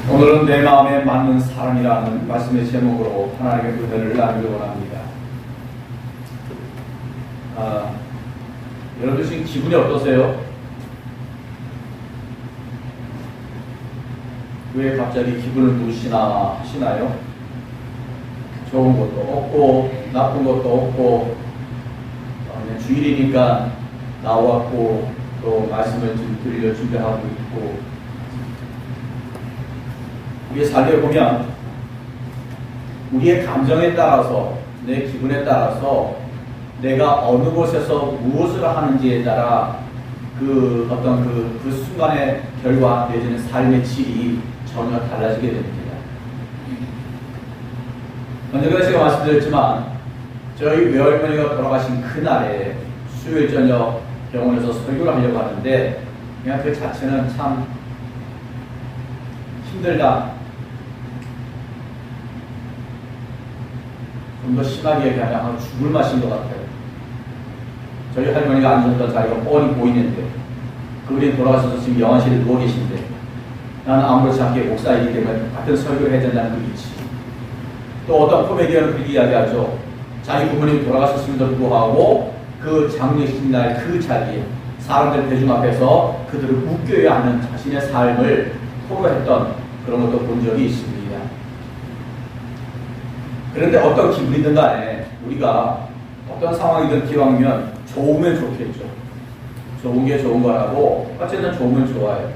오늘은 내 마음에 맞는 사람이라는 말씀의 제목으로 하나님의 은혜를 나누기 원합니다. 여러분들 지금 기분이 어떠세요? 왜 갑자기 기분을 누시나 하시나요? 좋은 것도 없고 나쁜 것도 없고 그냥 주일이니까 나왔고 또 말씀을 들려 준비하고 있고, 우리의 삶에 보면 우리의 감정에 따라서, 내 기분에 따라서 내가 어느 곳에서 무엇을 하는지에 따라 그 어떤 그 순간의 결과 내지는 삶의 질이 전혀 달라지게 됩니다. 언젠가 제가 말씀드렸지만 저희 외할머니가 돌아가신 그날에 수요일 저녁 병원에서 설교를 하려고 하는데 그냥 그 자체는 참 힘들다, 좀 더 심하게 얘기하면 죽을 맛인 것 같아요. 저희 할머니가 앉았던 자리가 뻔히 보이는데 그분이 돌아가셔서 지금 영안실에 누워 계신데 나는 아무렇지 않게 목사이기 때문에 같은 설교를 해야 된다는 그 이치. 또 어떤 코미디언은 그렇게 이야기하죠. 자기 부모님이 돌아가셨음에도 불구하고 그 장례식 날 그 자리에 사람들 대중 앞에서 그들을 웃겨야 하는 자신의 삶을 토로했던 그런 것도 본 적이 있습니다. 그런데 어떤 기분이든 간에 우리가 어떤 상황이든 기왕이면 좋으면 좋겠죠. 좋은 게 좋은 거라고 어쨌든 좋으면 좋아요.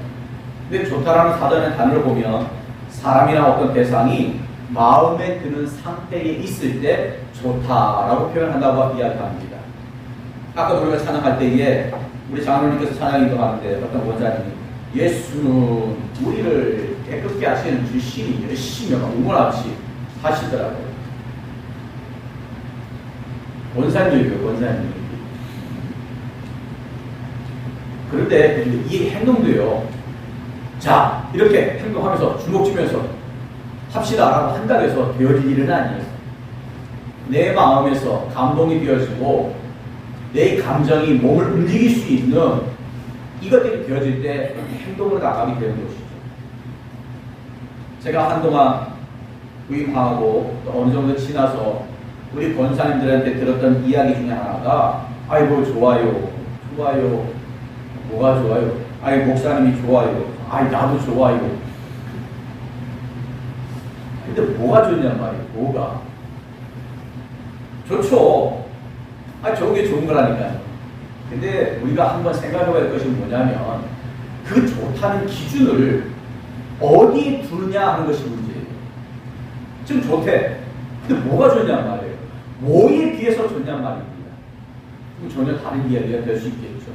근데 좋다라는 사전의 단어를 보면 사람이나 어떤 대상이 마음에 드는 상태에 있을 때 좋다라고 표현한다고 이야기합니다. 아까 우리가 찬양할 때에 우리 장로님께서 찬양 인도하는데 어떤 원장님이 예수는 우리를 깨끗게 하시는 주시니 열심히 응원합시 하시더라고요. 원사님이에요, 원사님. 그런데 이 행동도요, 자, 이렇게 행동하면서 주먹 쥐면서 합시다라고 한다고 해서 되어질 일은 아니에요. 내 마음에서 감동이 되어지고 내 감정이 몸을 움직일 수 있는 이것들이 되어질 때 행동으로 나가게 되는 것이죠. 제가 한동안 부임하고 또 어느 정도 지나서 우리 권사님들한테 들었던 이야기 중에 하나가 아이고 좋아요, 좋아요, 뭐가 좋아요? 아이 목사님이 좋아요, 아이 나도 좋아요. 근데 뭐가 좋냔 말이에요. 뭐가 좋죠. 좋은 게 좋은 거라니까요. 근데 우리가 한번 생각해봐야 할 것이 뭐냐면 그 좋다는 기준을 어디에 두느냐 하는 것이 문제예요. 지금 좋대. 근데 뭐가 좋냔 말이에요. 뭐에 비해서 좋냔 말입니다. 그럼 전혀 다른 이야기가 될 수 있겠죠.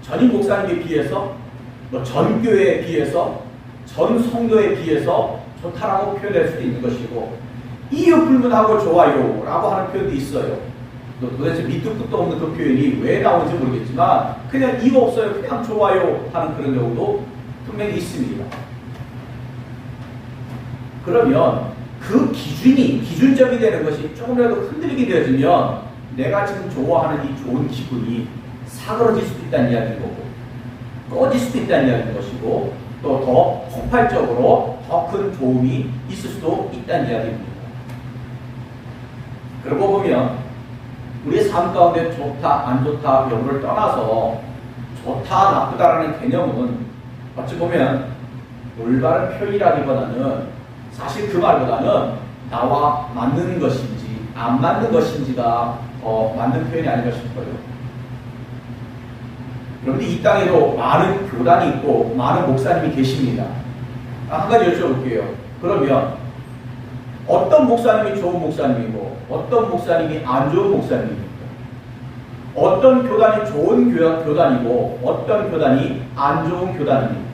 전임 목사님에 비해서, 전 교회에 비해서, 전 성도에 비해서 좋다라고 표현할 수도 있는 것이고, 이유 불문하고 좋아요 라고 하는 표현도 있어요. 도대체 밑도 끝도 없는 그 표현이 왜 나오는지 모르겠지만 그냥 이유 없어요, 그냥 좋아요 하는 그런 경우도 분명히 있습니다. 그러면 그 기준점이 되는 것이 조금이라도 흔들리게 되어지면 내가 지금 좋아하는 이 좋은 기분이 사그러질 수도 있다는 이야기인 거고, 꺼질 수도 있다는 이야기인 것이고, 또 더 폭발적으로 더 큰 도움이 있을 수도 있다는 이야기입니다. 그러고 보면 우리의 삶 가운데 좋다, 안 좋다 여부를 떠나서 좋다, 나쁘다라는 개념은 어찌 보면 올바른 표현이라기보다는 사실 그 말보다는 나와 맞는 것인지 안 맞는 것인지가 맞는 표현이 아닌가 싶어요. 그런데 이 땅에도 많은 교단이 있고 많은 목사님이 계십니다. 한 가지 여쭤볼게요. 그러면 어떤 목사님이 좋은 목사님이고 어떤 목사님이 안 좋은 목사님입니까? 어떤 교단이 좋은 교단이고 어떤 교단이 안 좋은 교단입니까?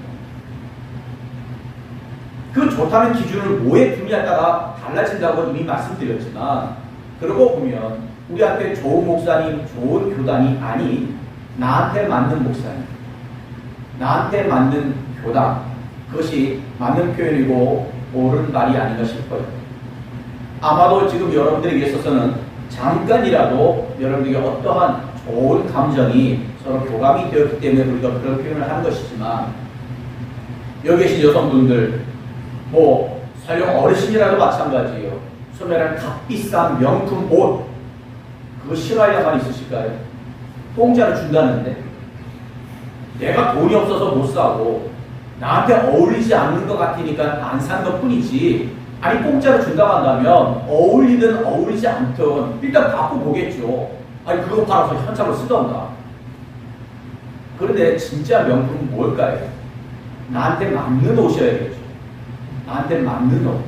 그 좋다는 기준을 뭐에 두느냐에 따라 달라진다고 이미 말씀드렸지만, 그러고 보면 우리한테 좋은 목사님, 좋은 교단이 아닌 나한테 맞는 목사님, 나한테 맞는 교단, 그것이 맞는 표현이고 옳은 말이 아닌가 싶어요. 아마도 지금 여러분들에게 있어서는 잠깐이라도 여러분들에게 어떠한 좋은 감정이 서로 교감이 되었기 때문에 우리가 그런 표현을 하는 것이지만, 여기 계신 여성분들, 뭐 설령 어르신이라도 마찬가지예요. 소매는 값비싼 명품 옷, 그거 싫어하려만 있으실까요? 공짜로 준다는데 내가 돈이 없어서 못 사고 나한테 어울리지 않는 것 같으니까 안 산 것 뿐이지, 아니 공짜로 준다고 한다면 어울리든 어울리지 않든 일단 받고 보겠죠. 아니 그거 팔아서 현찰로 쓰던가. 그런데 진짜 명품은 뭘까요? 나한테 맞는 옷이어야겠죠. 나한테 맞는 옷.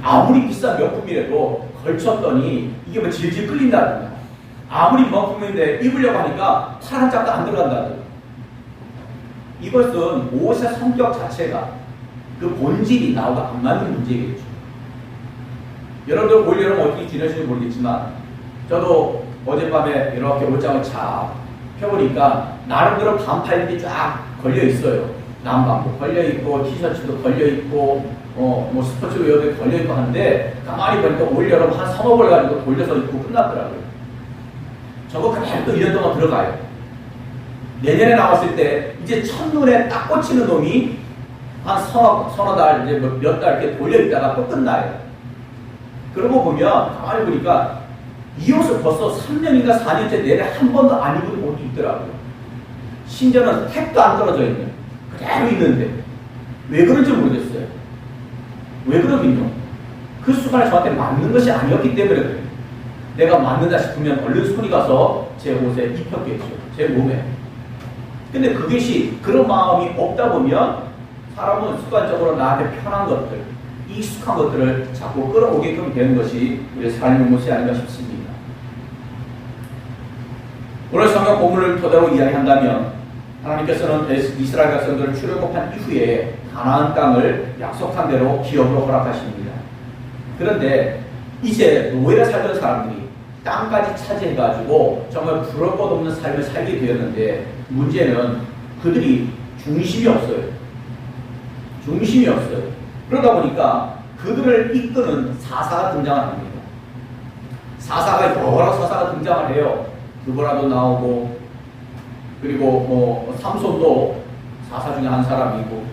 아무리 비싼 명품이라도 걸쳤더니 이게 뭐 질질 끌린다든가, 아무리 명품인데 입으려고 하니까 팔 한 짝도 안 들어간다든가. 이것은 옷의 성격 자체가, 그 본질이 나하고 안 맞는 문제겠죠. 여러분들 올여름 어떻게 지내시는지 모르겠지만 저도 어젯밤에 이렇게 옷장을 쫙 펴보니까 나름대로 반팔이 쫙 걸려 있어요. 남방도 걸려 있고 티셔츠도 걸려 있고 뭐 스포츠 웨어도 걸려 있고 하는데, 가만히 보니까 올여름 한 3억을 가지고 돌려서 입고 끝났더라고요. 저거 그냥 또 1년 동안 들어가요. 내년에 나왔을 때 이제 첫눈에 딱 꽂히는 놈이 한 서너 달, 이제 몇 달 이렇게 돌려 있다가 또 끝나요. 그러고 보면 가만히 보니까 이 옷을 벌써 3년인가 4년째 내내 한 번도 안 입은 옷이 있더라고요. 심지어는 택도 안 떨어져 있는, 그대로 있는데 왜 그런지 모르겠어요. 왜 그러긴요? 그 순간에 저한테 맞는 것이 아니었기 때문에 그래요. 내가 맞는다 싶으면 얼른 손이 가서 제 옷에 입혔겠죠. 제 몸에. 근데 그것이, 그런 마음이 없다 보면 사람은 습관적으로 나한테 편한 것들, 익숙한 것들을 자꾸 끌어오게끔 되는 것이 우리의 삶의 모습이 아닌가 싶습니다. 오늘 성경 본문을 토대로 이야기한다면 하나님께서는 이스라엘 백성들을 출애굽한 이후에 가나안 땅을 약속한 대로 기업으로 허락하십니다. 그런데 이제 노예로 살던 사람들이 땅까지 차지해가지고 정말 부러울 것 없는 삶을 살게 되었는데, 문제는 그들이 중심이 없어요. 중심이 없어요. 그러다 보니까 그들을 이끄는 사사가 등장을 합니다. 사사가 여러 사사가 등장을 해요. 드보라도 나오고, 그리고 뭐 삼손도 사사 중에 한 사람이고,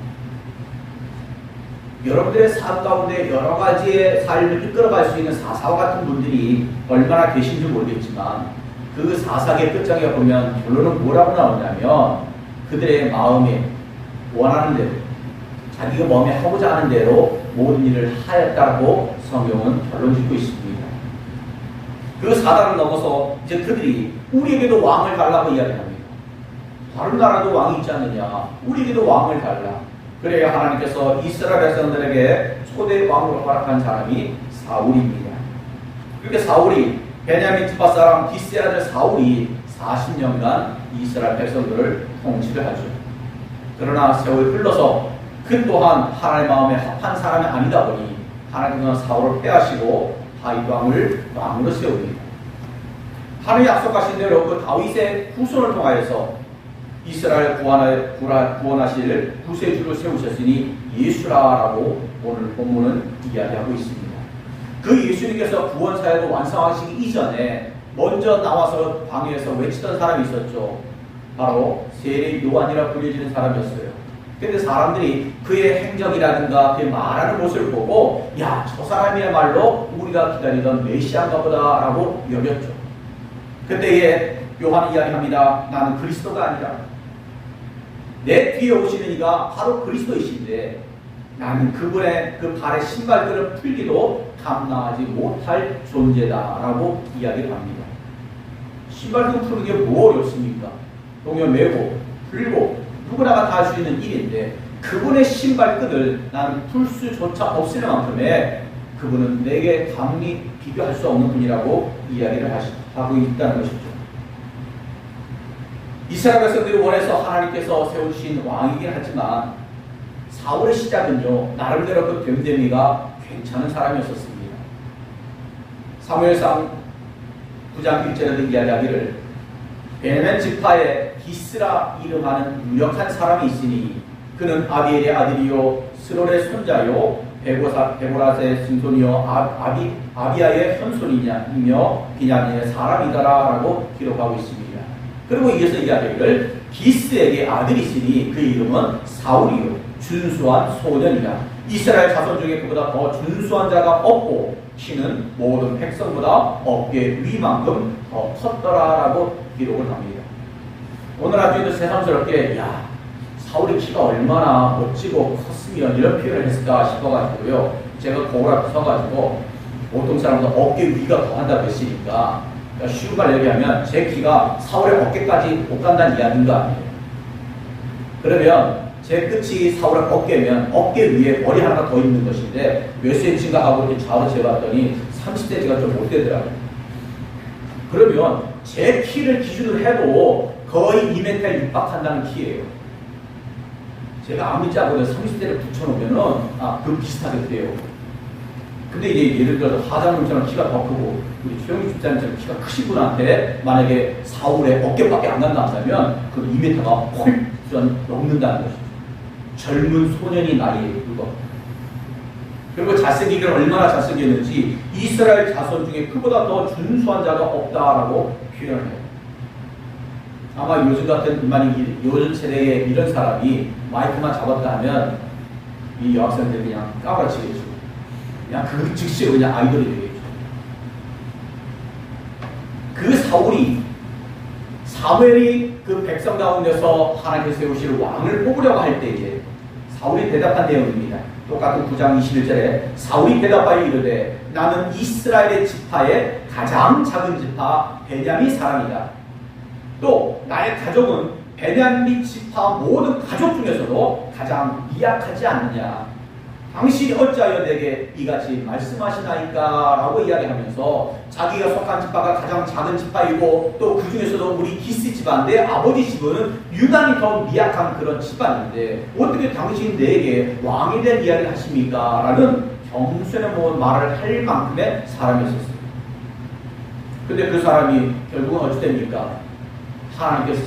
여러분들의 삶 가운데 여러 가지의 삶을 이끌어갈 수 있는 사사와 같은 분들이 얼마나 계신지 모르겠지만, 그 사사의 끝장에 보면 결론은 뭐라고 나오냐면 그들의 마음에 원하는 대로, 자기가 마음에 하고자 하는 대로 모든 일을 하였다고 성경은 결론 짓고 있습니다. 그 사단을 넘어서 이제 그들이 우리에게도 왕을 달라고 이야기합니다. 다른 나라도 왕이 있지 않느냐, 우리에게도 왕을 달라. 그래야 하나님께서 이스라엘 백성들에게 초대 왕으로 허락한 사람이 사울입니다. 그렇게 사울이, 베냐민 뒷밭 사람 기스의 아들 사울이 40년간 이스라엘 백성들을 통치를 하죠. 그러나 세월이 흘러서 그 또한 하나님의 마음에 합한 사람이 아니다 보니 하나님은 사울을 패하시고 다윗 왕을 왕으로 세웁니다. 하나님 약속하신 대로 그 다윗의 후손을 통하여서 이스라엘 구원하실 구세주를 세우셨으니 예수라라고 오늘 본문은 이야기하고 있습니다. 그 예수님께서 구원 사역을 완성하시기 이전에 먼저 나와서 방에서 외치던 사람이 있었죠. 바로 세례 요한이라 불려지는 사람이었어요. 근데 사람들이 그의 행적이라든가 그의 말하는 모습을 보고, 야, 저 사람이야말로 우리가 기다리던 메시아인가 보다라고 여겼죠. 그때에 요한이 이야기합니다. 나는 그리스도가 아니라 내 뒤에 오시는 이가 바로 그리스도이신데 나는 그분의 그 발의 신발끈을 풀기도 감당하지 못할 존재다라고 이야기를 합니다. 신발끈 푸는 게 뭐 어렵습니까? 동요 메고 풀고 누구나가 다 할 수 있는 일인데, 그분의 신발끈을 나는 풀 수조차 없을 만큼의 그분은 내게 감히 비교할 수 없는 분이라고 이야기를 하고 있다는 것이죠. 이스라엘 백성들이 원해서 하나님께서 세우신 왕이긴 하지만 사울의 시작은요, 나름대로 그 됨됨이가 괜찮은 사람이었었습니다. 사무엘상 9장 1절에도 이야기하기를 베냐민 지파에 기스라 이름하는 유력한 사람이 있으니 그는 아비엘의 아들이요 스롤의 손자요 베보라스의 증손이요 아비야의 현손이며 비냐민의 사람이다라고 기록하고 있습니다. 그리고 이어서 이야기를 기스에게 아들이 있으니 그 이름은 사울이요 준수한 소년이라. 이스라엘 자손 중에 그보다 더 준수한 자가 없고 키는 모든 백성보다 어깨 위만큼 더 컸더라라고 기록을 합니다. 오늘 아주 새삼스럽게 야 사울의 키가 얼마나 멋지고 컸으면 이런 표현을 했을까 싶어가지고요. 제가 거울 앞에 서가지고 보통 사람도 어깨 위가 더 한다고 했으니까 쉬운 말 얘기하면 제 키가 사울의 어깨까지 못 간다는 이야기인 거 아니에요. 그러면 제 끝이 사울의 어깨면 어깨 위에 머리 하나 더 있는 것인데 몇 센치인가 하고 이렇게 좌우로 재봤더니 30cm가 좀 못 되더라고요. 그러면 제 키를 기준으로 해도 거의 2m에 육박한다는 키예요. 제가 아무리 짜고 30cm를 붙여놓으면은 그 비슷하게 돼요. 근데 이제 예를 들어서 하장님처럼 키가 더 크고 우리 최영희 집사님처럼 키가 크신 분한테 만약에 사울의 어깨밖에 안 간다 한다면 그 2m가 훨씬 넘는다는 것이죠. 젊은 소년이 나이에 그거. 그리고 잘생기기를 얼마나 잘생겼는지 이스라엘 자손 중에 그보다 더 준수한 자가 없다라고 표현해요. 아마 요즘 같은 요즘 세대에 이런 사람이 마이크만 잡았다 하면 이 여학생들이 그냥 까발치겠죠. 그냥 그 즉시 그냥 아이돌이 되겠죠. 그 사무엘이 그 백성 가운데서 하나님께서 세우실 왕을 뽑으려고 할 때에 사울이 대답한 내용입니다. 똑같은 9장 21절에 사울이 대답하여 이르되 나는 이스라엘의 지파의 가장 작은 지파 베냐민 사람이다. 또 나의 가족은 베냐민 지파 모든 가족 중에서도 가장 미약하지 않느냐. 당신이 어찌하여 내게 이같이 말씀하시나이까 라고 이야기하면서 자기가 속한 지파가 가장 작은 지파이고 또 그 중에서도 우리 기스 집안 내 아버지 집은 유난히 더 미약한 그런 집안인데 어떻게 당신이 내게 왕에 대한 이야기를 하십니까? 라는 겸손해 보은 말을 할 만큼의 사람이었어요. 근데 그 사람이 결국은 어찌 됩니까? 하나님께서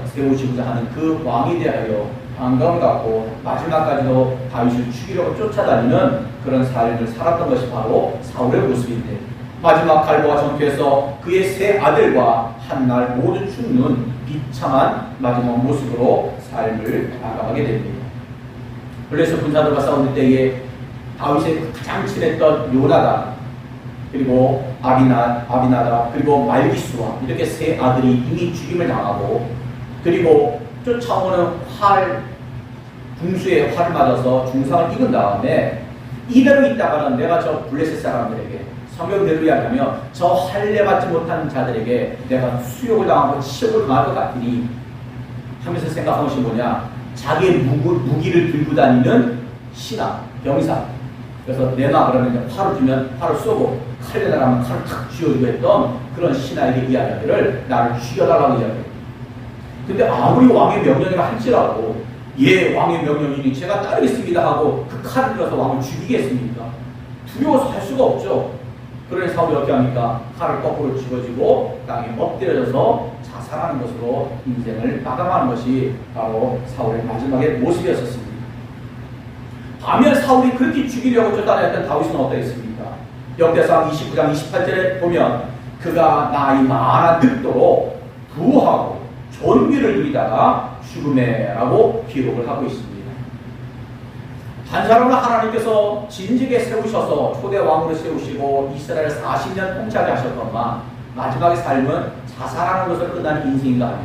세우시고자 하는 그 왕에 대하여 반감 갖고 마지막까지도 다윗을 죽이려고 쫓아다니는 그런 삶을 살았던 것이 바로 사울의 모습인데 마지막 갈보아 전투에서 그의 세 아들과 한날 모두 죽는 비참한 마지막 모습으로 삶을 나가게 됩니다. 그래서 군사들과 싸울 때에 다윗의 가장 친했던 요나단 그리고 아비나답 그리고 말기수와 이렇게 세 아들이 이미 죽임을 당하고 그리고 쫓아오는 궁수의 활을 맞아서 중상을 입은 다음에 이대로 있다가는 내가 저 블레셋 사람들에게 성경대로 이야기하면 저 할례받지 못한 자들에게 내가 수욕을 당하고 치욕을 당할 것 같으니 하면서 생각한 것이 뭐냐 자기의 무기를 들고 다니는 신하, 병사 그래서 내놔 그러면 활을 주면 활을 쏘고 칼에 나가면 칼을 탁 쥐어주고 했던 그런 신하에게 이야기를 나를 죽여달라고 이야기해요. 근데 아무리 왕의 명령이라 할지라도 왕의 명령이니 제가 따르겠습니다 하고 그 칼을 들어서 왕을 죽이겠습니까? 두려워서 할 수가 없죠. 그러니 사울이 어떻게 합니까? 칼을 거꾸로 집어지고 땅에 엎드려져서 자살하는 것으로 인생을 마감하는 것이 바로 사울의 마지막의 모습이었습니다. 반면 사울이 그렇게 죽이려고 쫓아다녔던 다윗은 어떠했습니까? 역대상 29장 28절에 보면 그가 나이 많아 늙도록 부하고 존귀를 누리다가 죽음에라고 기록을 하고 있습니다. 한 사람은 하나님께서 진직에 세우셔서 초대 왕으로 세우시고 이스라엘 40년 통치하게 하셨건만 마지막의 삶은 자살하는 것을 끝나는 인생인가 하며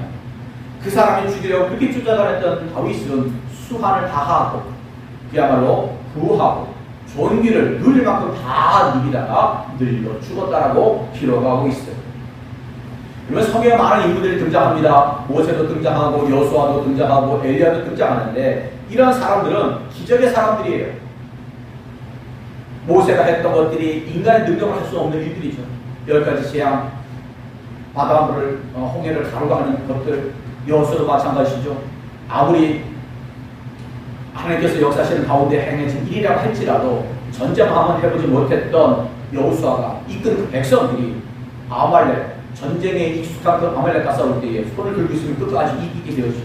그 사람이 죽이려고 그렇게 쫓아다녔던 다윗은 수한을 다하고 그야말로 부하고 존귀를 누릴 만큼 다 누리다가 늙어 죽었다라고 기록하고 있어요. 그러면 성경에 많은 인물들이 등장합니다. 모세도 등장하고 여수아도 등장하고 엘리야도 등장하는데 이런 사람들은 기적의 사람들이에요. 모세가 했던 것들이 인간의 능력으로 할 수 없는 일들이죠. 10가지 재앙, 바다물을 홍해를 가루가 하는 것들, 여수도 마찬가지죠. 아무리 하나님께서 역사하시는 가운데 행해진 일이라고 할지라도 전쟁 한번 해보지 못했던 여호수아가 이끈 그 백성들이 아말렉 전쟁에 익숙한 그 아말렉과 싸울 때에 손을 들고 있으면 끝까지 이기게 되었죠.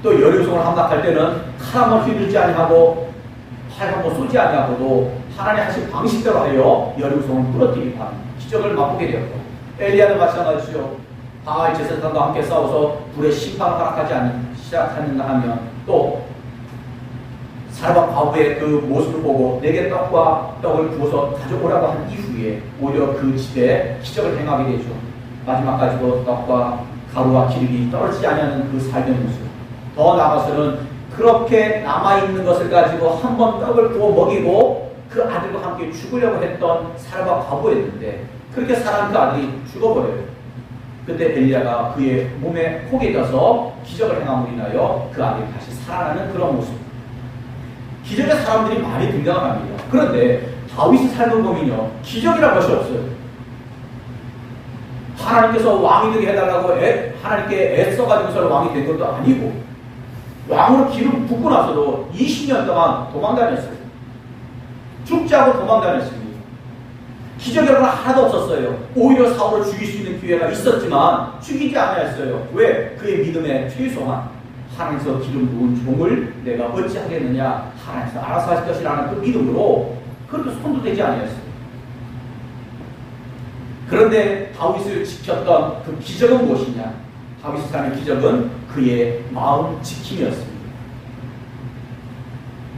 또 여리고성을 함락할 때는 칼 한번 휘둘지 아니하고 팔 한번 쏘지 아니하고도 하나님 하신 방식대로 하여 여리고성을 무너뜨리는 기적을 맛보게 되었고 엘리야도 마찬가지죠. 바알 제사장과 함께 싸워서 불의 심판을 허락하지 시작하는가 하면 또 사르밧 과부의 그 모습을 보고 내게 떡과 떡을 구워서 가져오라고 한 이후에 오히려 그 집에 기적을 행하게 되죠. 마지막까지도 떡과 가루와 기름이 떨어지지 않는 그 삶의 모습. 더 나아가서는 그렇게 남아있는 것을 가지고 한 번 떡을 구워 먹이고 그 아들과 함께 죽으려고 했던 사르밧 과부였는데 그렇게 살아난 그 아들이 죽어버려요. 그때 엘리야가 그의 몸에 혹에 져서 기적을 행함으로 인하여 그 아들이 다시 살아나는 그런 모습. 기적의 사람들이 많이 등장합니다. 그런데 다윗이 삶을 보면요, 기적이란 것이 없어요. 하나님께서 왕이 되게 해달라고 하나님께 애써가지고서 왕이 된 것도 아니고 왕으로 기름 붓고 나서도 20년 동안 도망다녔어요. 죽지 않고 도망다녔습니다. 기적이라는 건 하나도 없었어요. 오히려 사울을 죽일 수 있는 기회가 있었지만 죽이지 않았어요. 왜? 그의 믿음에 최소한 하나님께서 기름 부은 종을 내가 어찌하겠느냐, 하나님께서 알아서 하실 것이라는 그 믿음으로 그렇게 손도 대지 아니었어요. 그런데 다윗을 지켰던 그 기적은 무엇이냐? 다윗의 삶의 기적은 그의 마음 지킴이었습니다.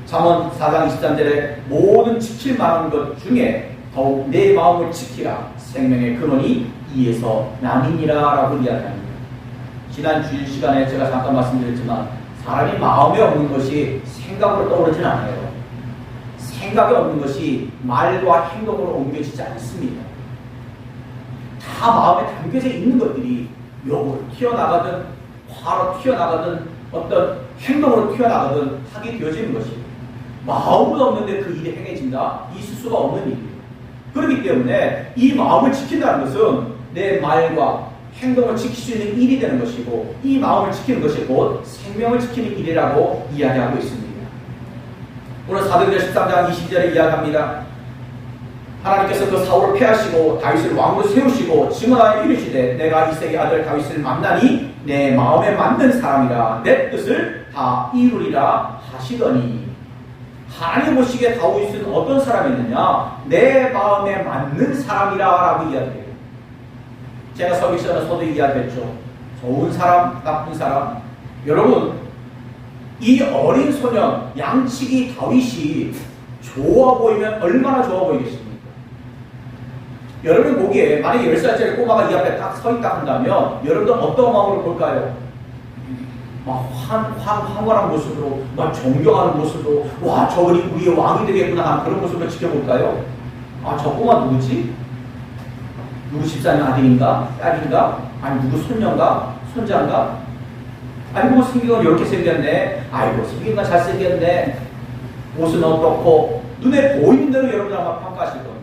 잠언 4장 23절에 모든 지킬 만한 것 중에 더욱 내 마음을 지키라. 생명의 근원이 이에서 남이니라 라고 이야기합니다. 지난 주일 시간에 제가 잠깐 말씀드렸지만 사람이 마음에 없는 것이 생각으로 떠오르진 않아요. 생각에 없는 것이 말과 행동으로 옮겨지지 않습니다. 다 마음에 담겨져 있는 것들이 욕으로 튀어나가든 화로 튀어나가든 어떤 행동으로 튀어나가든 하게 되어지는 것입니다. 마음도 없는데 그 일이 행해진다? 있을 수가 없는 일이에요. 그렇기 때문에 이 마음을 지킨다는 것은 내 말과 행동을 지킬 수 있는 일이 되는 것이고 이 마음을 지키는 것이 곧 생명을 지키는 일이라고 이야기하고 있습니다. 오늘 사도행전 13장 20절에 이야기합니다. 하나님께서 그 사울을 패하시고 다윗을 왕으로 세우시고 증언하여 이르시되 내가 이새의 아들 다윗을 만나니 내 마음에 맞는 사람이라 내 뜻을 다 이루리라 하시더니 하나님 보시기에 다윗은 어떤 사람이었느냐? 내 마음에 맞는 사람이라 라고 이야기해요. 제가 서기 전에서도 이야기했죠. 좋은 사람, 나쁜 사람. 여러분, 이 어린 소년 양치기 다윗이 좋아 보이면 얼마나 좋아 보이겠습니까? 여러분 보기에 만약에 10살짜리 꼬마가 이 앞에 딱 서 있다 한다면 여러분들 어떤 마음으로 볼까요? 막 황홀한 모습으로, 막 존경하는 모습으로, 와, 저분이 우리의 왕이 되겠구나 하는 그런 모습을 지켜볼까요? 아, 저 꼬마 누구지? 누구 집사님 아들인가? 딸인가? 아니, 누구 손녀인가? 손자인가? 아이고, 생긴 건 이렇게 생겼네. 아이고, 생긴 건 잘생겼네. 옷은 어떻고, 눈에 보이는 대로 여러분들 아마 평가하실 겁니다.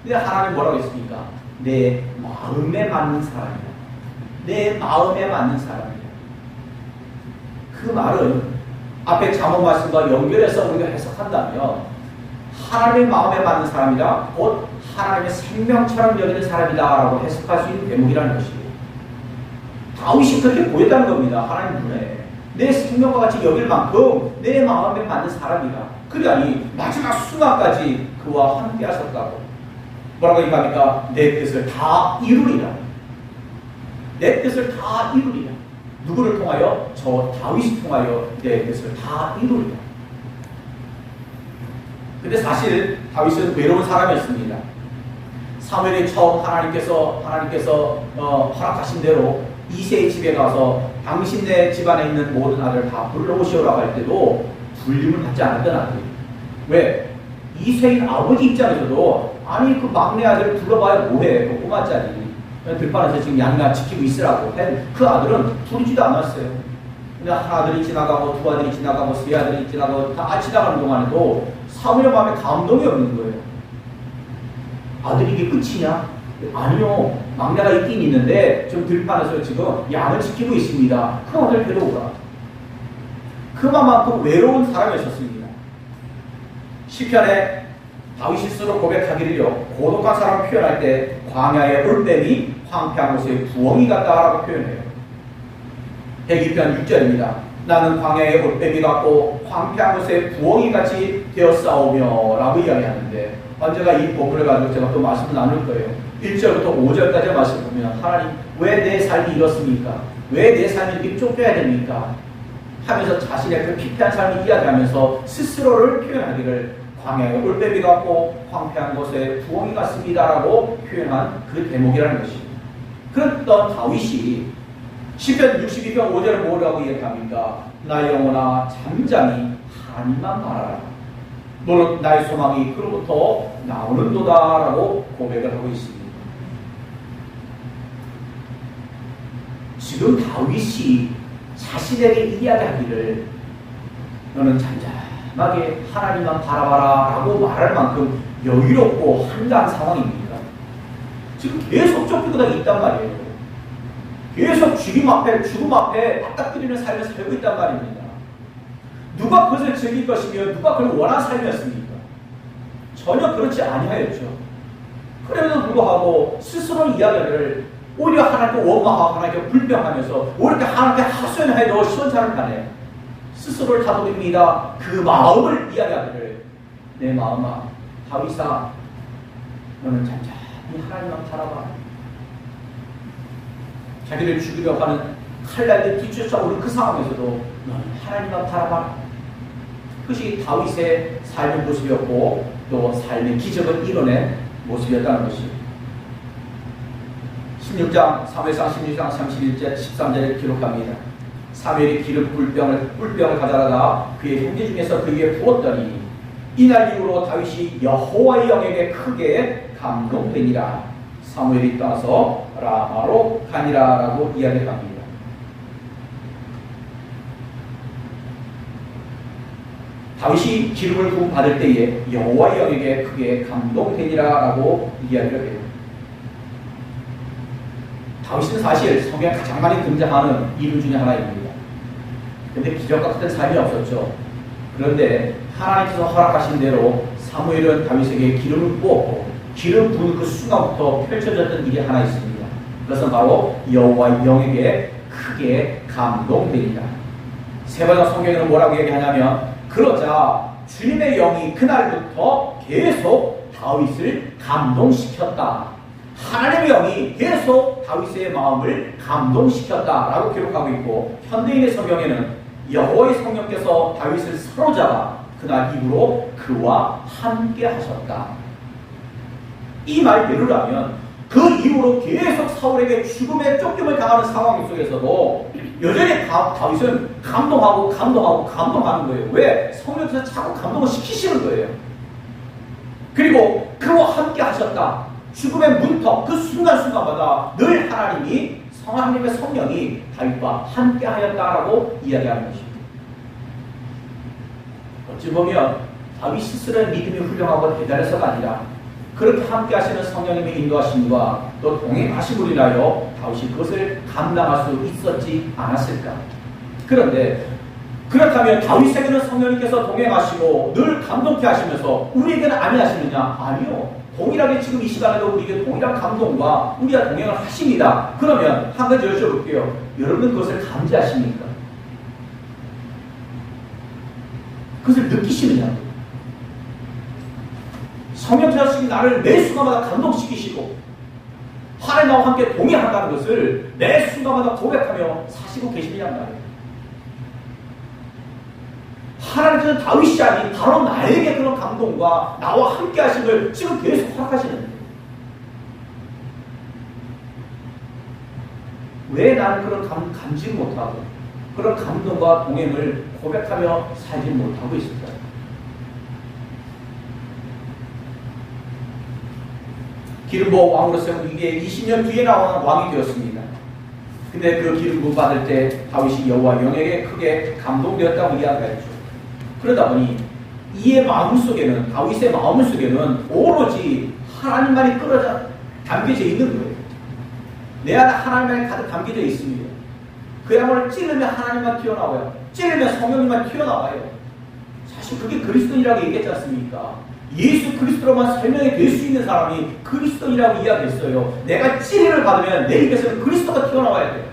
근데 하나님 뭐라고 했습니까? 내 마음에 맞는 사람이다. 내 마음에 맞는 사람이다. 그 말은 앞에 잠언 말씀과 연결해서 우리가 해석한다면 하나님의 마음에 맞는 사람이다. 곧 하나님의 생명처럼 여기는 사람이다 라고 해석할 수 있는 대목이라는 것이고 다윗이 그렇게 보였다는 겁니다. 하나님 눈에 내 생명과 같이 여길 만큼 내 마음에 맞는 사람이다. 그러니 마지막 순간까지 그와 함께 하셨다고 뭐라고 얘기합니까? 내 뜻을 다 이루리라. 내 뜻을 다 이루리라. 누구를 통하여? 저 다윗을 통하여 내 뜻을 다 이루리라. 근데 사실 다윗은 외로운 사람이었습니다. 사무엘이 처음 하나님께서 허락하신 대로 이새의 집에 가서 당신네 집안에 있는 모든 아들 다 불러오시오라고 할 때도 불림을 받지 않았던 아들이에요. 왜? 이새인 아버지 입장에서도 아니 그 막내 아들을 불러봐야 뭐해? 그 꼬마짜리 들판에서 지금 양가 지키고 있으라고 그 아들은 부르지도 않았어요. 근데 한 아들이 지나가고 두 아들이 지나가고 세 아들이 지나가고 다 지나가는 동안에도 사무엘 마음에 감동이 없는 거예요. 아들이 이게 끝이냐? 아니요. 막내가 있긴 있는데 좀 들판에서 지금 양을 지키고 있습니다. 그 아들 데려오라. 그만큼 외로운 사람이었습니다. 시편에 다윗이 스스로 고백하기를요. 고독한 사람을 표현할 때 광야의 올빼미 황폐한 곳의 부엉이 같다라고 표현해요. 102편 6절입니다. 나는 광야의 올빼미 같고 황폐한 곳의 부엉이같이 되었사오며 라고 이야기하는데 언제가 이 부분을 가지고 제가 또 말씀을 나눌 거예요. 1절부터 5절까지 말씀을 보면 하나님 왜 내 삶이 이렇습니까? 왜 내 삶이 이렇게 쫓겨야 됩니까? 하면서 자신의 그 피폐한 삶을 이야기하면서 스스로를 표현하기를 광야에 올빼미 같고 황폐한 곳에 부엉이 같습니다라고 표현한 그 대목이라는 것입니다. 그랬던 다윗이 시편 62편 5절에 뭐라고 이야기합니까? 나의 영혼아 잠잠히 하나님만 바라라. 너는 나의 소망이 그로부터 나오는도다라고 고백을 하고 있습니다. 지금 다윗이 자신에게 이야기하기를 너는 잠잠하게 하나님만 바라봐라 라고 말할 만큼 여유롭고 한가한 상황입니다. 지금 계속 쫓기고 있단 말이에요. 계속 죽음 앞에 맞닥뜨리는 삶을 살고 있단 말입니다. 누가 그것을 즐길 것이며 누가 그걸 원한 삶이었습니까? 전혀 그렇지 아니하였죠. 그럼에도 불구하고 스스로 이야기를 오히려 하나님께 원망하고 하나님께 불평하면서 오히려 하나님께 하소연해도 시원찮을까네. 스스로를 다독입니다. 그 마음을 이야기하기를 내 마음아 다윗아 너는 잠잠히 하나님만 바라봐. 자기를 죽이려고 하는 칼날들 뒤쫓아오는 그 상황에서도 너는 하나님만 바라봐. 그것이 다윗의 삶의 모습이었고 또 삶의 기적을 이뤄낸 모습이었다는 것입니다. 16장 사무엘상 16장 31절 13절에 기록합니다. 사무엘이 기름 꿀병을 가져다가 그의 형제 중에서 그 위에 부었더니 이날 이후로 다윗이 여호와의 영에게 크게 감동되니라. 사무엘이 떠나서 라마로 가니라라고 이야기합니다. 다윗이 기름을 부음 받을 때에 여호와의 영에게 크게 감동되니라라고 이야기를 해요. 다윗은 사실 성경에 가장 많이 등장하는 이름 중에 하나입니다. 그런데 기적 같은 삶이 없었죠. 그런데 하나님께서 허락하신 대로 사무엘은 다윗에게 기름을 부었고 기름 부은 그 순간부터 펼쳐졌던 일이 하나 있습니다. 그것은 바로 여호와의 영에게 크게 감동되니라. 세 번째 성경에는 뭐라고 얘기하냐면 그러자 주님의 영이 그날부터 계속 다윗을 감동시켰다. 하나님의 영이 계속 다윗의 마음을 감동시켰다라고 기록하고 있고 현대인의 성경에는 여호와의 성령께서 다윗을 사로잡아 그날 이후로 그와 함께 하셨다. 이 말대로 하면 그 이후로 계속 사울에게 죽음의 쫓김을 당하는 상황 속에서도 여전히 다윗은 감동하는 거예요. 왜? 성령께서 자꾸 감동을 시키시는 거예요. 그리고 그와 함께 하셨다. 죽음의 문턱 그 순간순간마다 늘 하나님의 성령이 다윗과 함께 하였다라고 이야기하는 것입니다. 어찌 보면 다윗 스스로의 믿음이 훌륭하고 대단해서가 아니라 그렇게 함께 하시는 성령님의 인도하심과 또 동행하심으로 인하여 다윗이 그것을 감당할 수 있었지 않았을까. 그런데 그렇다면 다윗에게는 성령님께서 동행하시고 늘 감동케 하시면서 우리에게는 아니하시느냐? 아니요. 동일하게 지금 이 시간에도 우리에게 동일한 감동과 우리가 동행을 하십니다. 그러면 한 가지 여쭤볼게요. 여러분은 그것을 감지하십니까? 그것을 느끼시느냐고. 성령께서 나를 매 순간마다 감동시키시고 하나님 나와 함께 동행한다는 것을 매 순간마다 고백하며 사시고 계시느냐는 말이에요. 하나님께서는 다윗이 아닌 바로 나에게 그런 감동과 나와 함께 하심을 지금 계속 허락하시는 거예요. 왜 나는 그런 감지를 못하고 그런 감동과 동행을 고백하며 살지 못하고 있을까요? 기름 부어 왕으로 세운 이게 20년 뒤에 나오는 왕이 되었습니다. 근데 그 기름 부어 받을 때 다윗이 여호와 영에게 크게 감동되었다고 이야기했죠. 그러다 보니 이의 마음속에는 다윗의 마음속에는 오로지 하나님만이 담겨져 있는 거예요. 내 안에 하나님만이 가득 담겨져 있습니다. 그야말로 찌르면 하나님만 튀어나와요. 찌르면 성령님만 튀어나와요. 사실 그게 그리스도인이라고 얘기했지 않습니까? 예수 그리스도로만 설명이 될 수 있는 사람이 그리스도인이라고 이야기했어요. 내가 찌림을 받으면 내 입에서는 그리스도가 튀어나와야 돼요.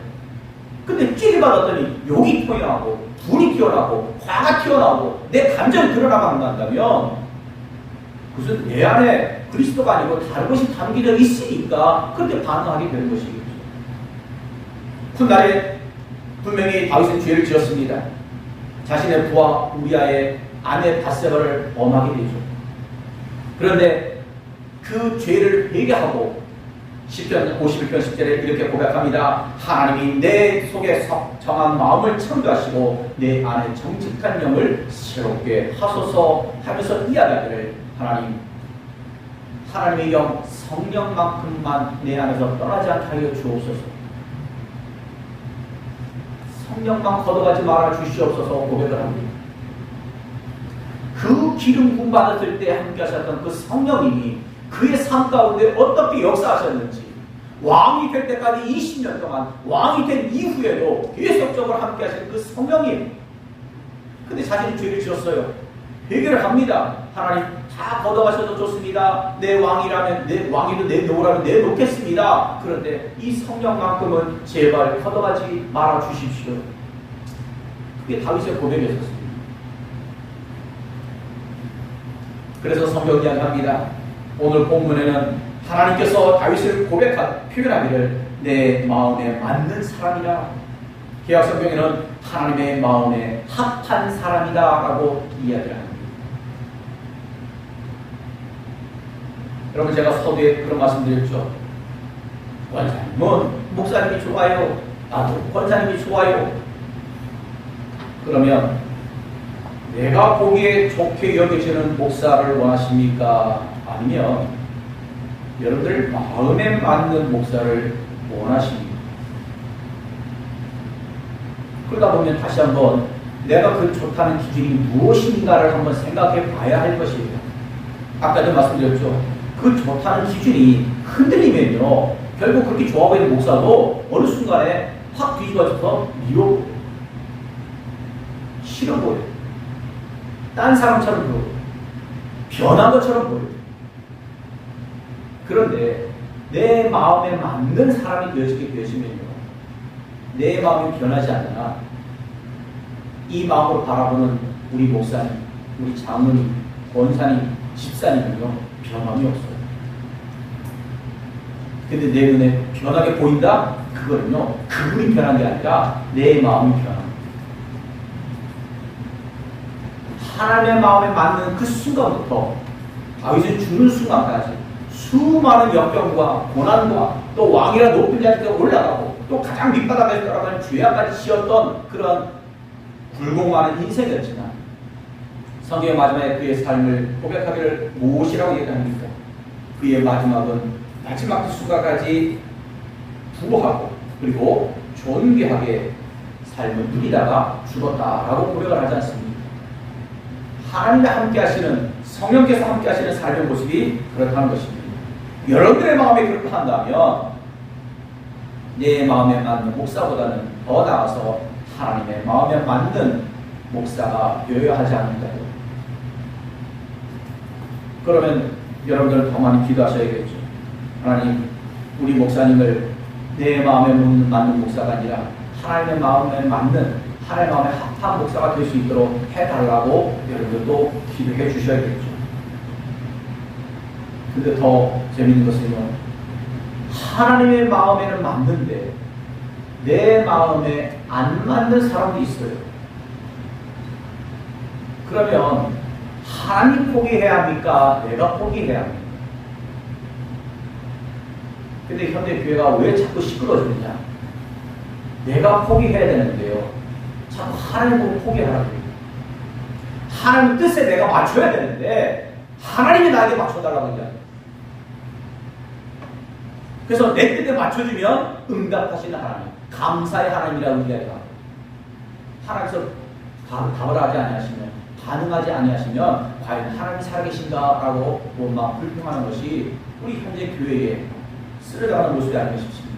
근데 찌림 받았더니 욕이 튀어나오고 불이 튀어나오고 화가 튀어나오고 내 감정이 드러나만 한다면 그것은 내 안에 그리스도가 아니고 다른 것이 담겨져 있으니까 그렇게 반응하게 되는 것이겠죠. 훗날에 분명히 다윗은 죄를 지었습니다. 자신의 부하 우리아의 아내 바세바를 범하게 되죠. 그런데 그 죄를 회개하고 시편 51편 10절에 이렇게 고백합니다. 하나님이 내 속에 정한 마음을 창조하시고 내 안에 정직한 영을 새롭게 하소서 하면서 이야기하기를 하나님의 영 성령만큼만 내 안에서 떠나지 않게 하여 주옵소서. 성령만 걷어가지 말아 주시옵소서 고백을 합니다. 그 기름 부음 받았을 때 함께 하셨던 그 성령님이 그의 삶 가운데 어떻게 역사하셨는지, 왕이 될 때까지 20년 동안 왕이 된 이후에도 계속적으로 함께 하신 그 성령님, 근데 자신이 죄를 지었어요. 회개를 합니다. 하나님 다 걷어가셔도 좋습니다. 내 왕이라면, 내 왕이도 내놓으라면 내놓겠습니다. 그런데 이 성령만큼은 제발 걷어가지 말아 주십시오. 그게 다윗의 고백이었습니다. 그래서 성경 이야기합니다. 오늘 본문에는 하나님께서 다윗을 표현하기를 내 마음에 맞는 사람이라, 개역성경에는 하나님의 마음에 합한 사람이다 라고 이야기를 합니다. 여러분, 제가 서두에 그런 말씀드렸죠. 권사님은 목사님이 좋아요. 나도 권사님이 좋아요. 그러면 내가 보기에 좋게 여겨지는 목사를 원하십니까? 아니면 여러분들 마음에 맞는 목사를 원하십니까? 그러다 보면 다시 한번 내가 그 좋다는 기준이 무엇인가를 한번 생각해 봐야 할 것입니다. 아까도 말씀드렸죠. 그 좋다는 기준이 흔들리면요, 결국 그렇게 좋아 보이는 목사도 어느 순간에 확 뒤집어져서 미워, 싫어 보여요. 딴 사람처럼 보여요. 변한 것처럼 보여요. 그런데 내 마음에 맞는 사람이 되어지게 되시면요, 내 마음이 변하지 않나, 이 마음으로 바라보는 우리 목사님, 우리 장로님, 권사님, 집사님은요 변함이 없어요. 근데 내 눈에 변하게 보인다? 그거는요 그분이 변한 게 아니라 내 마음이 변합니다. 하나님의 마음에 맞는 그 순간부터 다윗은 죽는 순간까지 수많은 역경과 고난과 또 왕이라 높은 자리에 올라가고 또 가장 밑바닥에 들어가는 죄악까지 지었던 그런 굴곡 많은 인생이었지만, 성경의 마지막에 그의 삶을 고백하기를 무엇이라고 얘기합니까? 그의 마지막은 마지막 순간까지 부하고 그리고 존귀하게 삶을 누리다가 죽었다라고 고백을 하지 않습니까? 하나님과 함께 하시는, 성령께서 함께 하시는 삶의 모습이 그렇다는 것입니다. 여러분들의 마음이 그렇다 한다면 내 마음에 맞는 목사보다는 더 나아서 하나님의 마음에 맞는 목사가 되어야 하지 않을까요? 그러면 여러분들은 더 많이 기도하셔야겠죠. 하나님, 우리 목사님을 내 마음에 맞는 목사가 아니라 하나님의 마음에 맞는, 하나님의 마음에 합한 목사가 될 수 있도록 해달라고 여러분들도 기도해 주셔야겠죠. 근데 더 재밌는 것은요, 하나님의 마음에는 맞는데 내 마음에 안 맞는 사람도 있어요. 그러면 하나님 포기해야 합니까? 내가 포기해야 합니까? 근데 현대 교회가 왜 자꾸 시끄러지느냐? 내가 포기해야 되는데요, 자꾸 하나님 보고 포기하라고 해요. 하나님 뜻에 내가 맞춰야 되는데 하나님이 나에게 맞춰달라고 얘기해요. 그래서 내 뜻에 맞춰주면 응답하시는 하나님, 감사의 하나님이라고 이야기합니다. 하나님께서 답을 하지 아니하시면, 반응하지 아니하시면 과연 하나님이 살아계신가라고 막 불평하는 것이 우리 현재 교회에 쓰러져가는 모습이 아닌가 싶습니다.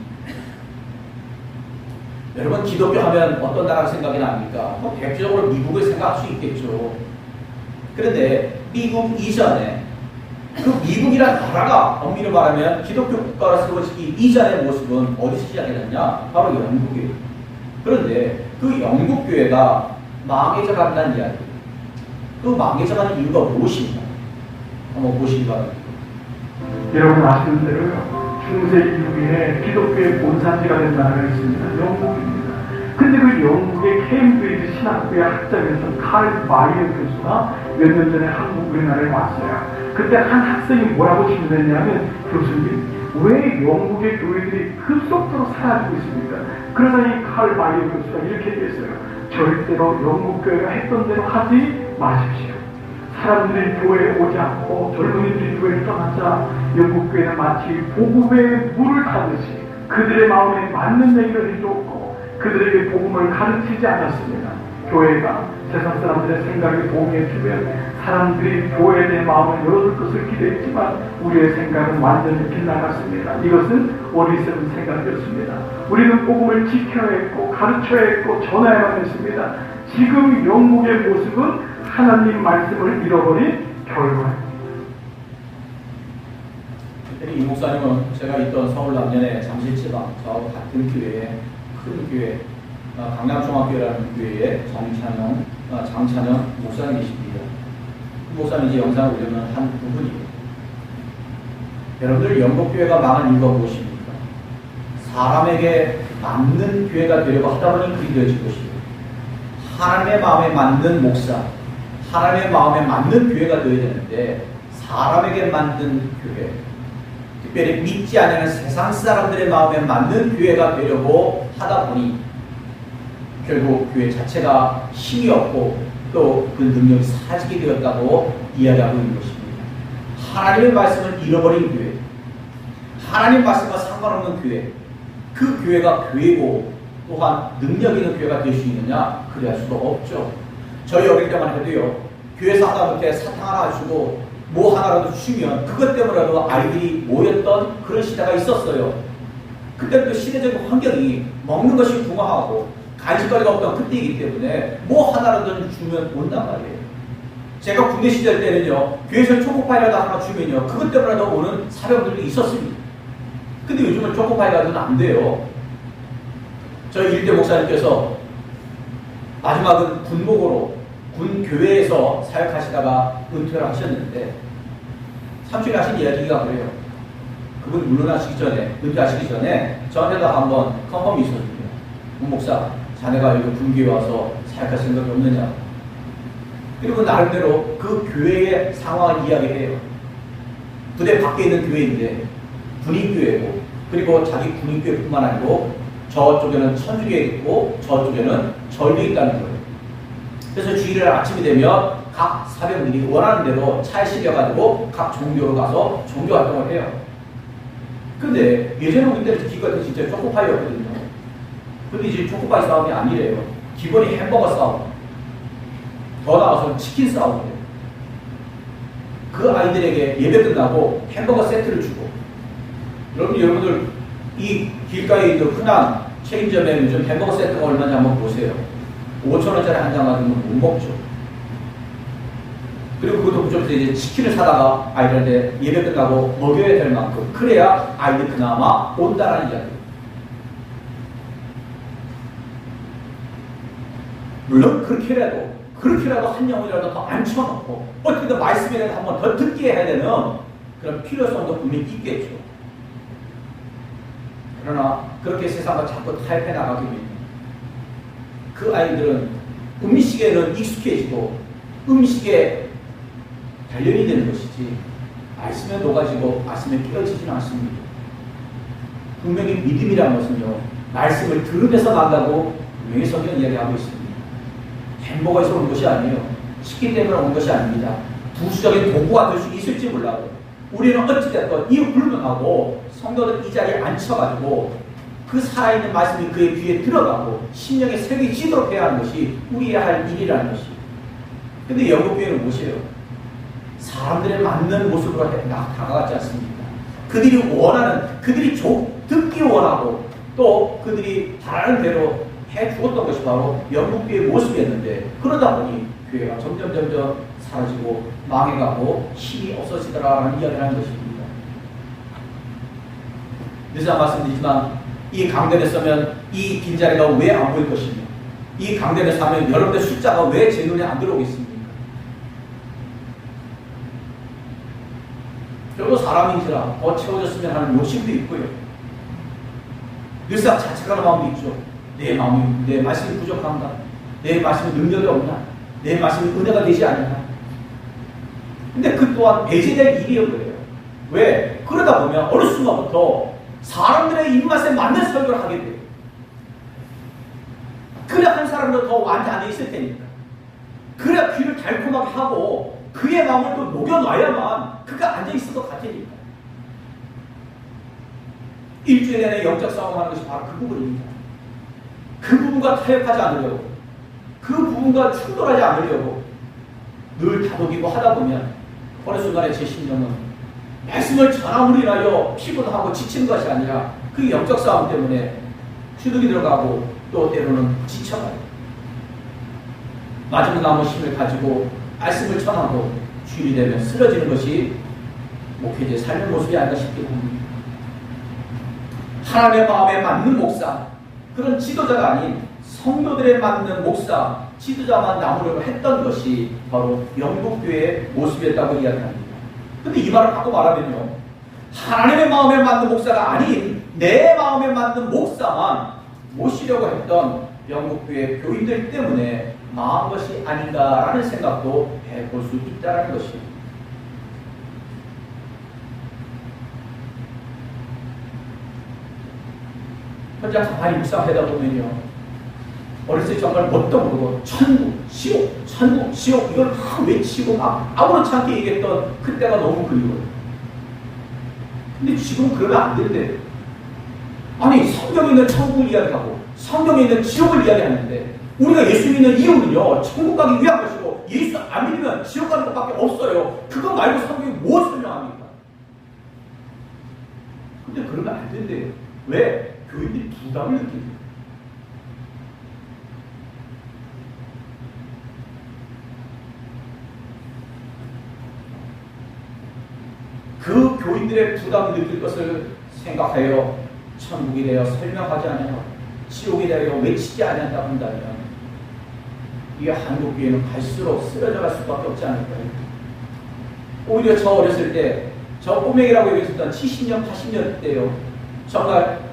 여러분, 기독교 하면 어떤 나라가 생각이 납니까? 대표적으로 미국을 생각할 수 있겠죠. 그런데 미국 이전에, 그 미국이라는 나라가 엄밀히 말하면 기독교 국가로 세워지기 이전의 모습은 어디서 시작이 됐냐? 바로 영국이에요. 그런데 그 영국교회가 망해져 간다는 이야기, 그 망해져 가는 이유가 무엇입니까? 한번 보시기 바랍니다. 여러분 아시는 대로요, 중세 이후에 기독교의 본산지가 된 나라가 있습니다. 영국입니다. 근데 그 영국의 케임브리지 신학교의 학자였던 칼 마이어 교수가 몇 년 전에 우리나라에 왔어요. 그때 한 학생이 뭐라고 질문했냐면, 교수님, 왜 영국의 교회들이 급속도로 사라지고 있습니까? 그러자 이 칼 마이어 교수가 이렇게 얘기했어요. 절대로 영국 교회가 했던 대로 하지 마십시오. 사람들이 교회에 오지 않고 젊은이들이 교회를 떠나자 영국 교회는 마치 복음의 물을 타듯이 그들의 마음에 맞는 얘기를 해줬고 그들에게 복음을 가르치지 않았습니다. 교회가 세상 사람들의 생각에 동의해주면 사람들이 교회에 대해 마음을 열어줄 것을 기대했지만 우리의 생각은 완전히 빗나갔습니다. 이것은 어리석은 생각이었습니다. 우리는 복음을 지켜야 했고 가르쳐야 했고 전해야만 했습니다. 지금 영국의 모습은 하나님 말씀을 잃어버린 결과입니다. 이 목사님은 제가 있던 서울 남년의 잠실지방 저하고 같은 교회에 큰 교회 강남종합교회라는 교회의 장찬영 목사님이십니다. 그 목사님 이제 영상을 올리면 한 부분이에요. 여러분들 영국교회가 망한 이유가 무엇입니까? 사람에게 맞는 교회가 되려고 하다 보니 그리 되어진 것이에요. 하나님의 마음에 맞는 목사, 하나님의 마음에 맞는 교회가 되어야 되는데 사람에게 만든 교회, 특별히 믿지 않는 세상 사람들의 마음에 맞는 교회가 되려고 하다 보니 결국 교회 자체가 힘이 없고 또 그 능력이 사라지게 되었다고 이야기하고 있는 것입니다. 하나님의 말씀을 잃어버린 교회, 하나님 말씀과 상관없는 교회, 그 교회가 교회고 또한 능력 있는 교회가 될 수 있느냐? 그럴 수도 없죠. 저희 어릴 때만 해도요, 교회에서 하다못해 사탕 하나 주고 뭐 하나라도 주면 그것 때문에라도 아이들이 모였던 그런 시대가 있었어요. 그때도 시대적인 환경이 먹는 것이 궁하하고 간식거리가 없던 그때이기 때문에 뭐 하나라도 주면 온단 말이에요. 제가 군대 시절 때는요, 교회에서 초코파이라도 하나 주면요, 그것 때문에라도 오는 사람들도 있었습니다. 근데 요즘은 초코파이라도는 안 돼요. 저희 일대 목사님께서 마지막은 군복으로 군교회에서 사역하시다가 은퇴를 하셨는데 삼촌이 하신 이야기가 그래요. 그분 물러나시기 전에, 은퇴하시기 전에 저한테도 한번 컨펌이 있었습니다. 목사, 자네가 여기 군교회 와서 사역할 생각이 없느냐? 그리고 나름대로 그 교회의 상황을 이야기해요. 부대 밖에 있는 교회인데 군인교회고, 그리고 자기 군인교회뿐만 아니고 저쪽에는 천주교회 있고 저쪽에는 절교에 있다는 거예요. 그래서 주일날 아침이 되면 각 사병들이 원하는 대로 차에 실려가지고 각 종교로 가서 종교 활동을 해요. 근데 예전에 우리 때는 기껏해 진짜 초코파이였거든요. 근데 이제 초코파이 싸움이 아니래요. 기본이 햄버거 싸움. 더 나아가서 치킨 싸움이에요. 그 아이들에게 예배 끝나고 햄버거 세트를 주고, 여러분들 이 길가에 있는 흔한 체인점에 요즘 햄버거 세트가 얼마인지 한번 보세요. 5,000원짜리 한 장 가지고 못 먹죠. 그리고 그것도 그쪽에서 이제 치킨을 사다가 아이들한테 예배 끝나고 먹여야 될 만큼, 그래야 아이들 그나마 온다라는 이야기. 물론 그렇게라도 한 영혼이라도 더 앉혀놓고 어떻게든 말씀이라도 한번 더 듣게 해야 되는 그런 필요성도 분명히 있겠죠. 그러나 그렇게 세상과 자꾸 타협해 나가게 되면 그 아이들은 음식에는 익숙해지고 음식에 단련이 되는 것이지 말씀에 녹아지고 말씀에 깨어지지는 않습니다. 분명히 믿음이라는 것은요, 말씀을 들으면서 난다고 분명히 성경은 이야기하고 있습니다. 햄버거에서 온 것이 아니에요. 치킨 때문에 온 것이 아닙니다. 부수적인 도구가 될 수 있을지 몰라도 우리는 어찌됐든 이 불명하고 성도들 이 자리에 앉혀가지고 그 살아있는 말씀이 그의 귀에 들어가고 심령에 새겨지도록 해야 하는 것이 우리의 할 일이라는 것이. 근데 영국교회는 무엇이에요? 사람들의 맞는 모습으로 다가가지 않습니다. 그들이 원하는, 그들이 듣기 원하고 또 그들이 잘하는 대로 해 죽었던 것이 바로 영국교회의 모습이었는데, 그러다 보니 교회가 점점 사라지고 망해가고 힘이 없어지더라라는 이야기를 하는 것입니다. 그래서 말씀드리지만 이 강단에 서면 이 빈자리가 왜 안 보일 것이며, 이 강단에 서면 여러분들 숫자가 왜 제 눈에 안 들어오겠습니까? 저도 사람인지라 더 채워졌으면 하는 욕심도 있고요. 늘상 자책하는 마음도 있죠. 내 말씀이 부족한가? 내 말씀이 능력이 없나? 내 말씀이 은혜가 되지 않나? 근데 그 또한 배제될 일이었 거예요. 왜? 그러다 보면 어느 순간부터 사람들의 입맛에 맞는 설교를 하게 돼요. 그래야 한 사람도 더 앉아 있을 테니까. 그래야 귀를 달콤하게 하고 그의 마음을 또 녹여놔야만 그가 앉아 있을 것 같으니까. 일주일 내내 영적 싸움하는 것이 바로 그 부분입니다. 그 부분과 타협하지 않으려고, 그 부분과 충돌하지 않으려고 늘 다독이고 하다 보면 어느 순간에 제 심령은 말씀을 전함으로 인하여 피곤하고 지친 것이 아니라 그 영적 싸움 때문에 주눅이 들어가고 또 때로는 지쳐가요. 마지막 남은 힘을 가지고 말씀을 전하고 주일이 되면 쓰러지는 것이 목회자의 삶의 모습이 아닌가 싶기도 합니다. 하나님의 마음에 맞는 목사, 그런 지도자가 아닌 성도들에 맞는 목사, 지도자만 남으려고 했던 것이 바로 영국교회의 모습이었다고 이야기합니다. 근데 이 말을 바꿔 말하면요, 하나님의 마음에 맞는 목사가 아닌 내 마음에 맞는 목사만 모시려고 했던 영국교회 교인들 때문에 망한 것이 아닌가라는 생각도 해볼 수 있다는 것입니다. 혼자 가만히 묵상하다 보면요, 어렸을 때 정말 뭣도 모르고 천국, 지옥 이걸 막 외치고 막 아무렇지 않게 얘기했던 그때가 너무 그리워요. 근데 지금 그러면 안 되는데, 아니 성경에 있는 천국을 이야기하고 성경에 있는 지옥을 이야기하는데 우리가 예수 믿는 이유는요, 천국 가기 위한 것이고 예수 안 믿으면 지옥 가는 것밖에 없어요. 그거 말고 성경이 뭐 설명합니까? 근데 그러면 안 된대요. 왜? 교인들이 부담을 느끼는. 그 교인들의 부담을 느낄 것을 생각하여 천국에 대하여 설명하지 않으며 지옥에 대하여 외치지 않는다 한다면 이게 한국교회는 갈수록 쓰러져 갈 수밖에 없지 않을까요? 오히려 저 어렸을 때, 저 꼬맹이라고 얘기했었던 70년, 80년 때요, 정말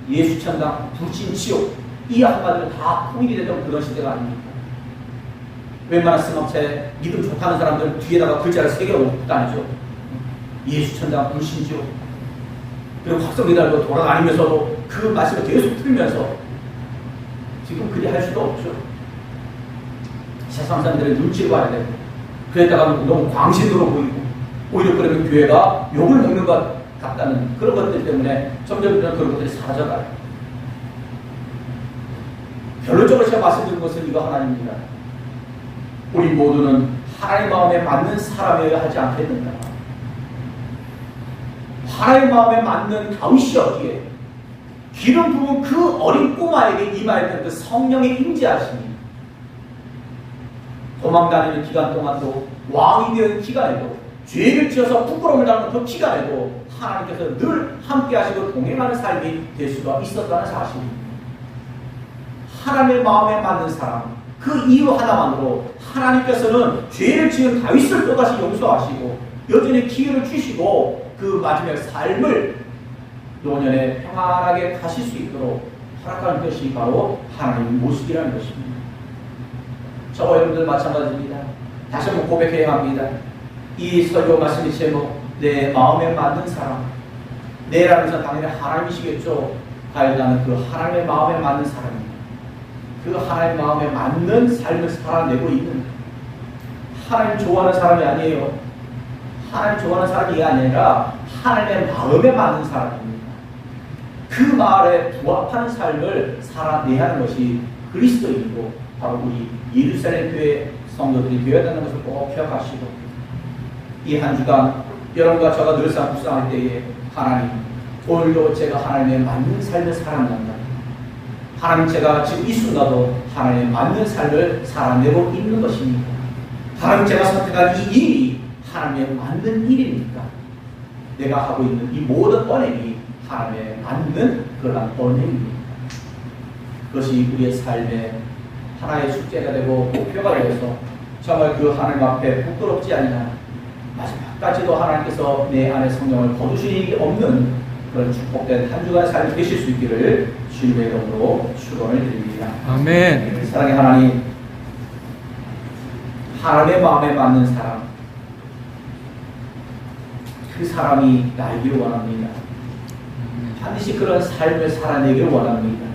예수 천당, 불신 지옥, 이 한마디로 다 통일이 되던 그런 시대가 아닙니까? 웬만한 승합차에 믿음 좋다는 사람들 뒤에다가 글자를 새겨놓고 다니죠. 예수 천당, 불신 지옥. 그리고 확성기 달고 돌아다니면서도 그 말씀을 계속 틀면서 지금 그리 할 수도 없죠. 세상 사람들의 눈치를 봐야 되고, 그랬다가 너무 광신으로 보이고, 오히려 그러면 교회가 욕을 먹는 것 같다는 그런 것들 때문에 점점 그런 것들이 사라져가요. 결론적으로 제가 말씀드린 것은 이거 하나입니다. 우리 모두는 하나님 마음에 맞는 사람이어야 하지 않겠는가? 하나님 마음에 맞는 다윗이 어디에 기름 부은 그 어린 꼬마에게 임하였던 그 성령의 임재하심이 도망다니는 기간 동안도, 왕이 되는 기간에도, 죄를 지어서 부끄러움을 당하는 그 기간에도 하나님께서 늘 함께 하시고 동행하는 삶이 될 수가 있었다는 사실입니다. 하나님의 마음에 맞는 사람, 그 이유 하나만으로 하나님께서는 죄를 지은 다윗을 또다시 용서하시고 여전히 기회를 주시고 그 마지막 삶을 노년에 평안하게 가실 수 있도록 허락하는 것이 바로 하나님의 모습이라는 것입니다. 저와 여러분들 마찬가지입니다. 다시 한번 고백해야 합니다. 이 설교 말씀의 제목, 내 마음에 맞는 사람. 내라는 것은 당연히 하나님이시겠죠. 과연 나는 그 하나님의 마음에 맞는 사람입니다. 그 하나님의 마음에 맞는 삶을 살아내고 있는, 하나님 좋아하는 사람이 아니에요. 하나님 좋아하는 사람이 아니라 하나님의 마음에 맞는 사람입니다. 그 말에 부합하는 삶을 살아내야 하는 것이 그리스도인이고 바로 우리 예루살렘 교회 성도들이 되어야 되는 것을 꼭 기억하시고, 이 한 주간 여러분과 저가 늘상 묵상할 때에 하나님, 오늘도 제가 하나님의 맞는 삶을 살아낸다. 하나님, 제가 지금 이 순간도 하나님의 맞는 삶을 살아내고 있는 것입니까? 하나님, 제가 선택한 이 일이 하나님의 맞는 일입니까? 내가 하고 있는 이 모든 언행이 하나님의 맞는 그러한 언행입니까? 그것이 우리의 삶의 하나의 숙제가 되고 목표가 되어서 정말 그 하나님 앞에 부끄럽지 않냐, 마지막까지도 하나님께서 내 안에 성령을 거두실 일이 없는 그런 축복된 한 주간의 삶이 되실 수 있기를 주님의 이름으로 축원을 드립니다. 아멘. 사랑의 하나님, 하나님의 마음에 맞는 사람, 그 사람이 나이기를 원합니다. 반드시 그런 삶을 살아내기를 원합니다.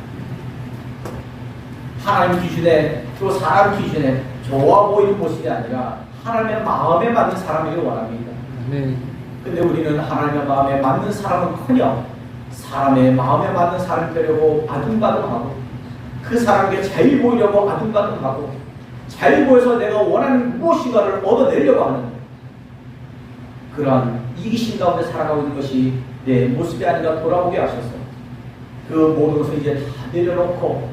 하나님 기준에 또 사람 기준에 좋아 보이는 모습이 아니라 하나님의 마음에 맞는 사람이기를 원합니다. 아멘. 근데 우리는 하나님의 마음에 맞는 사람은커녕 사람의 마음에 맞는 사람이 되려고 아둥바둥하고 그 사람에게 잘 보이려고 아둥바둥하고 잘 보여서 내가 원하는 무엇인가를 얻어내려고 하는 그러한 이기심 가운데 살아가고 있는 것이 내 모습이 아닌가 돌아보게 하셔서 그 모든 것을 이제 다 내려놓고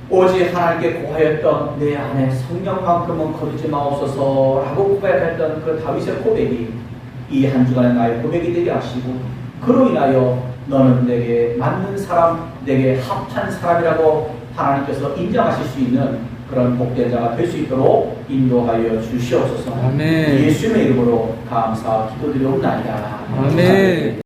오직 하나님께 고하였던 내 안에 성령만큼은 거두지 마옵소서 라고 고백했던 그 다윗의 고백이 이 한 주간의 나의 고백이 되게 하시고 그로 인하여 너는 내게 맞는 사람, 내게 합한 사람이라고 하나님께서 인정하실 수 있는 그런 복된 자가 될 수 있도록 인도하여 주시옵소서. 아멘. 예수님의 이름으로 감사 기도드리옵나이다. 아멘.